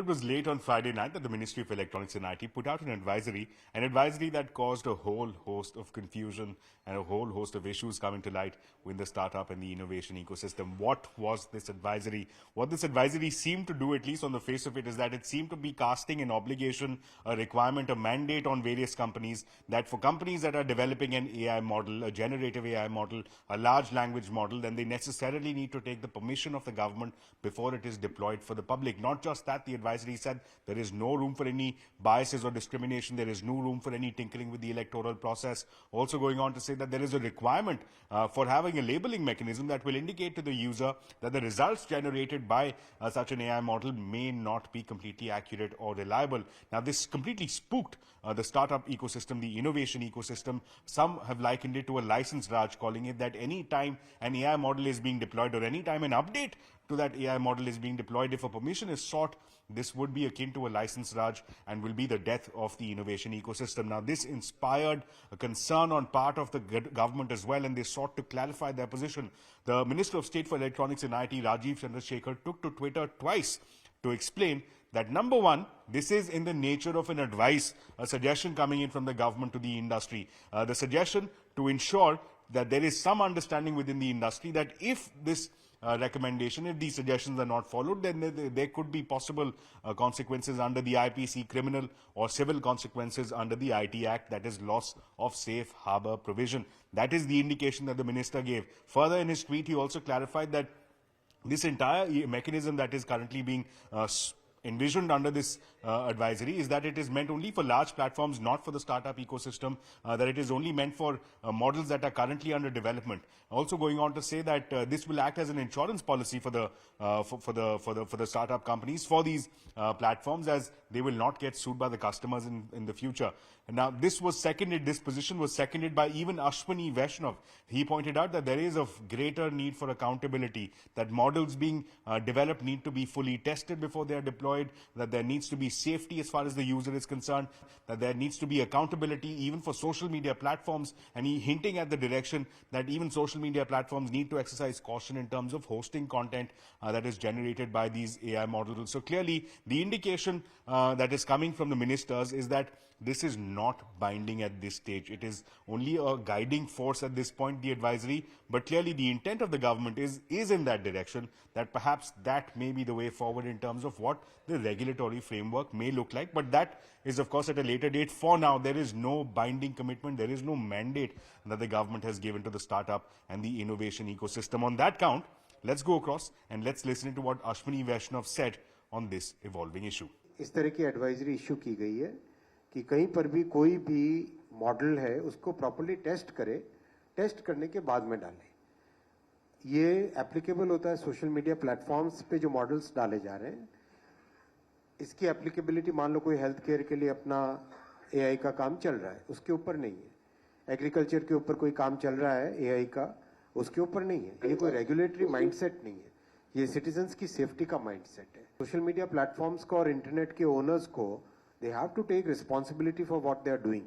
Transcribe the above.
it was late on Friday night that the Ministry of Electronics and IT put out an advisory that caused a whole host of confusion and a whole host of issues coming to light with the startup and the innovation ecosystem. What was this advisory? What this advisory seemed to do, at least on the face of it, is that it seemed to be casting an obligation, a requirement, a mandate on various companies that for companies that are developing an AI model, a generative AI model, a large language model, then they necessarily need to take the permission of the government before it is deployed for the public. Not just that, the advisory said there is no room for any biases or discrimination. There is no room for any tinkering with the electoral process. Also going on to say that there is a requirement for having a labeling mechanism that will indicate to the user that the results generated by such an AI model may not be completely accurate or reliable. Now, this completely spooked the startup ecosystem, the innovation ecosystem. Some have likened it to a license Raj, calling it that any time an AI model is being deployed or any time an update to that AI model is being deployed, if a permission is sought, this would be akin to a license Raj and will be the death of the innovation ecosystem. Now, this inspired a concern on part of the government as well, and they sought to clarify their position. The Minister of State for Electronics and IT, Rajiv Chandrasekhar, took to Twitter twice to explain that, number one, this is in the nature of an advice, a suggestion coming in from the government to the industry. The suggestion to ensure that there is some understanding within the industry that if this recommendation, if these suggestions are not followed, then there could be possible consequences under the IPC, criminal or civil consequences under the IT Act, that is loss of safe harbor provision. That is the indication that the minister gave. Further, in his tweet, he also clarified that this entire mechanism that is currently being envisioned under this advisory is that it is meant only for large platforms, not for the startup ecosystem, that it is only meant for models that are currently under development. Also going on to say that this will act as an insurance policy for the startup companies, for these platforms, as they will not get sued by the customers in the future. And now, this position was seconded by even Ashwini Vaishnaw. He pointed out that there is a greater need for accountability, that models being developed need to be fully tested before they are deployed, that there needs to be safety as far as the user is concerned, that there needs to be accountability even for social media platforms, and he hinting at the direction that even social media platforms need to exercise caution in terms of hosting content that is generated by these AI models. So clearly, the indication that is coming from the ministers is that this is not binding at this stage. It is only a guiding force at this point, the advisory, but clearly the intent of the government is in that direction, that perhaps that may be the way forward in terms of what the regulatory framework may look like. But that is, of course, at a later date. For now, there is no binding commitment, there is no mandate that the government has given to the startup and the innovation ecosystem. On that count, let's go across and let's listen to what Ashwini Vaishnaw said on this evolving issue. इस तरह की advisory issue की गई है कि कहीं पर भी कोई भी मॉडल है उसको प्रॉपर्ली टेस्ट करे, टेस्ट करने के बाद में डाले. ये एप्लीकेबल होता है सोशल मीडिया प्लेटफॉर्म्स पे जो मॉडल्स डाले जा रहे हैं. इसकी एप्लीकेबिलिटी, मान लो कोई हेल्थ केयर के लिए अपना एआई का काम चल रहा है, उसके ऊपर नहीं है. एग्रीकल्चर के ऊपर कोई काम चल रहा है एआई का, उसके ऊपर नहीं है. ये कोई रेगुलेटरी माइंडसेट नहीं है, ये सिटीजन्स की सेफ्टी का माइंडसेट है. सोशल मीडिया प्लेटफॉर्म्स को और इंटरनेट के ओनर्स को, they have to take responsibility for what they are doing.